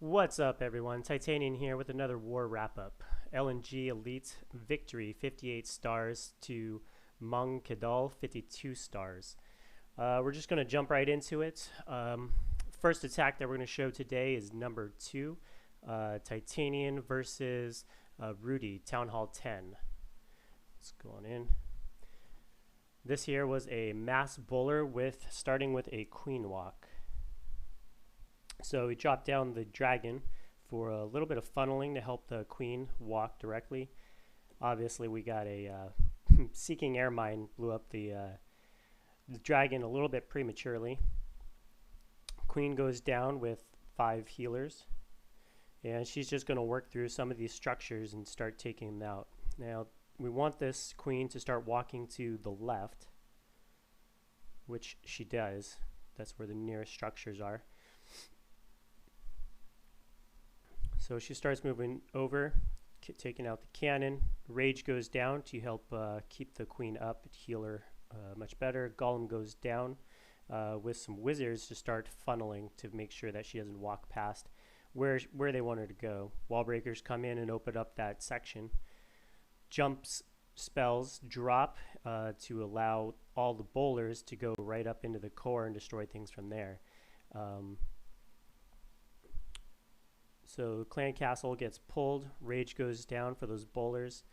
What's up, everyone? Titanian here with another war wrap-up. LNG Elite Victory, 58 stars to Maung Kidul, 52 stars. We're just going to jump right into it. First attack that we're going to show today is number 2, Titanian versus Rudie, Town Hall 10. Let's go on in. This here was a mass bowler starting with a queen walk. So we dropped down the dragon for a little bit of funneling to help the queen walk directly. Obviously, we got a seeking air mine blew up the dragon a little bit prematurely. Queen goes down with 5 healers, and she's just going to work through some of these structures and start taking them out. Now, we want this queen to start walking to the left, which she does. That's where the nearest structures are. So she starts moving over, taking out the cannon. Rage goes down to help keep the queen up, heal her much better. Golem goes down with some wizards to start funneling to make sure that she doesn't walk past where they want her to go. Wall breakers come in and open up that section. Jumps spells drop to allow all the bowlers to go right up into the core and destroy things from there. So clan castle gets pulled, rage goes down for those bowlers.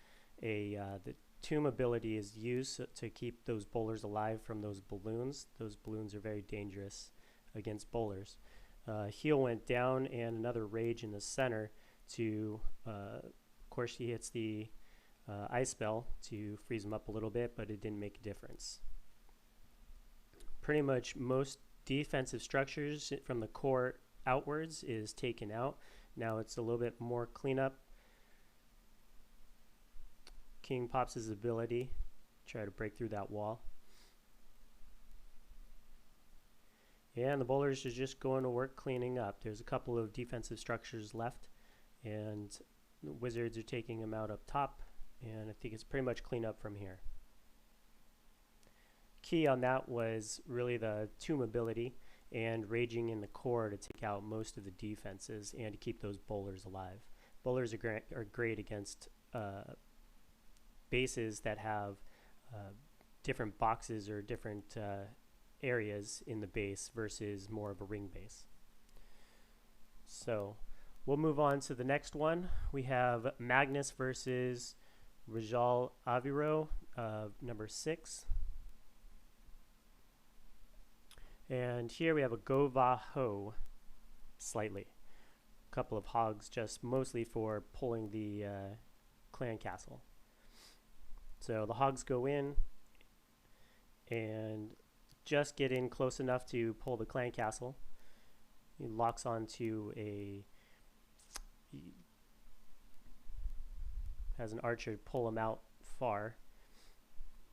The tomb ability is used to keep those bowlers alive from those balloons. Those balloons are very dangerous against bowlers. Heal went down and another rage in the center to, of course she hits the ice spell to freeze them up a little bit, but it didn't make a difference. Pretty much most defensive structures from the core outwards is taken out. Now it's a little bit more cleanup. King pops his ability, try to break through that wall. And the bowlers are just going to work cleaning up. There's a couple of defensive structures left, and the wizards are taking them out up top, and I think it's pretty much clean up from here. Key on that was really the tomb ability and raging in the core to take out most of the defenses and to keep those bowlers alive. Bowlers are great against bases that have different boxes or different areas in the base versus more of a ring base. So we'll move on to the next one. We have Maggnuss versus Ryjal AveiRo, number 6. And here we have a GoVaHo slightly. A couple of hogs just mostly for pulling the clan castle. So the hogs go in and just get in close enough to pull the clan castle. He locks onto has an archer pull him out far.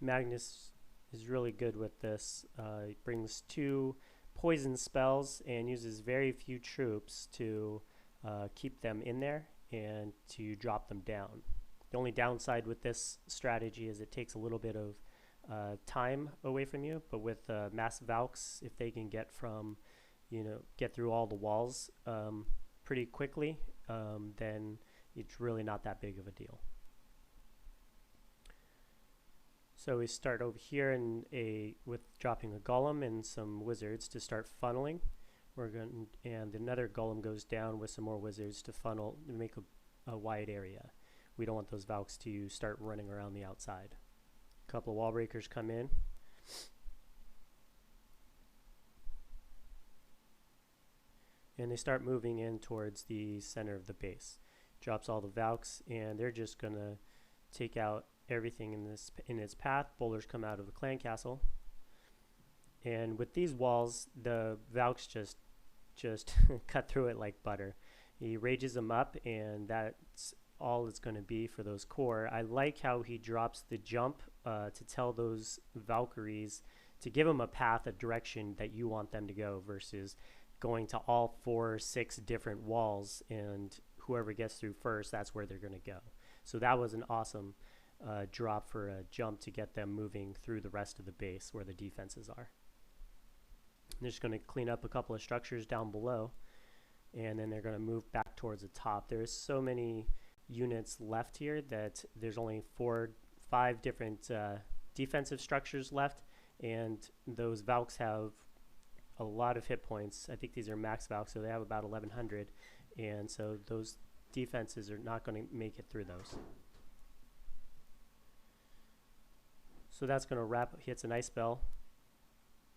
Maggnuss is really good with this. He brings 2 poison spells and uses very few troops to keep them in there and to drop them down. The only downside with this strategy is it takes a little bit of time away from you, but with mass Valks, if they can get through all the walls pretty quickly, then it's really not that big of a deal. So we start over here with dropping a golem and some wizards to start funneling. And another golem goes down with some more wizards to funnel to make a wide area. We don't want those Valks to start running around the outside. A couple of wall breakers come in. And they start moving in towards the center of the base. Drops all the Valks, and they're just going to take out everything in its path. Bowlers come out of the clan castle, and with these walls the Valks just cut through it like butter. He rages them up, and that's all it's going to be for those core. I like how he drops the jump to tell those Valkyries to give them a path, a direction that you want them to go, versus going to all 4 or 6 different walls, and whoever gets through first, that's where they're going to go. So that was an awesome drop for a jump to get them moving through the rest of the base where the defenses are. I'm just going to clean up a couple of structures down below. and then they're going to move back towards the top. There's so many units left here that there's only 5 different defensive structures left, and those Valks have a lot of hit points. I think these are max Valks, so they have about 1100, and so those defenses are not going to make it through those. So that's going to wrap, hits an ice spell,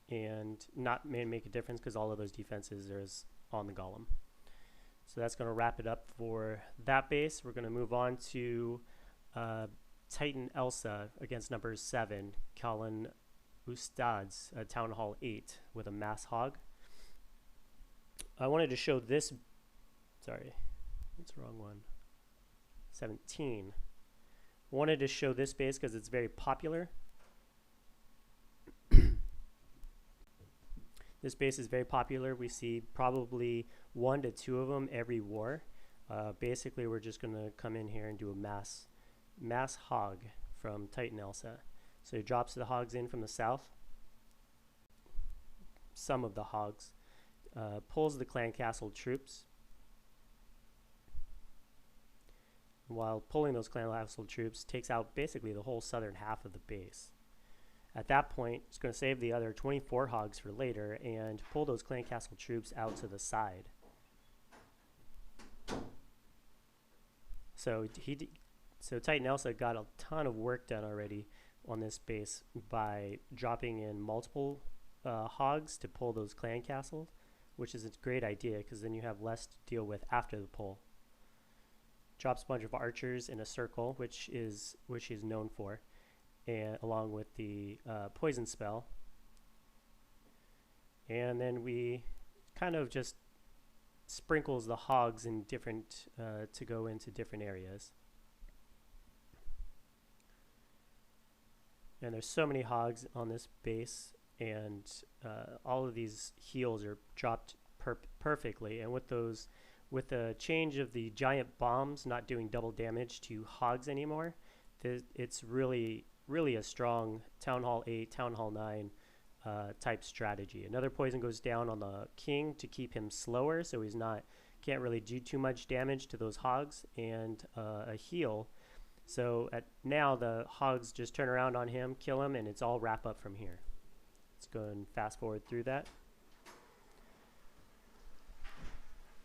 and not make a difference because all of those defenses are on the golem. So that's going to wrap it up for that base. We're going to move on to TitanElsa against number 7, Calon Ustadz, Town Hall 8 with a mass hog. I wanted to show this, sorry, that's the wrong one, 17. Wanted to show this base because it's very popular. This base is very popular. We see probably 1 to 2 of them every war. Basically, we're just going to come in here and do a mass hog from TitanElsa. So he drops the hogs in from the south. Some of the hogs. Pulls the clan castle troops. While pulling those clan castle troops, takes out basically the whole southern half of the base. At that point, it's going to save the other 24 hogs for later and pull those clan castle troops out to the side. So TitanElsa got a ton of work done already on this base by dropping in multiple hogs to pull those clan castles, which is a great idea because then you have less to deal with after the pull. Drops a bunch of archers in a circle, which he's known for, and along with the poison spell. And then we kind of just sprinkles the hogs in different to go into different areas. And there's so many hogs on this base, and all of these heals are dropped perfectly. And with the change of the giant bombs not doing double damage to hogs anymore, it's really a strong Town Hall 8, Town Hall 9 type strategy. Another poison goes down on the king to keep him slower, so he's can't really do too much damage to those hogs, and a heal. So now the hogs just turn around on him, kill him, and it's all wrap up from here. Let's go and fast forward through that.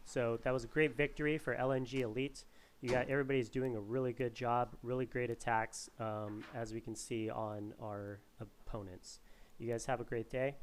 So that was a great victory for LNG Elite. Everybody's doing a really good job, really great attacks, as we can see on our opponents. You guys have a great day.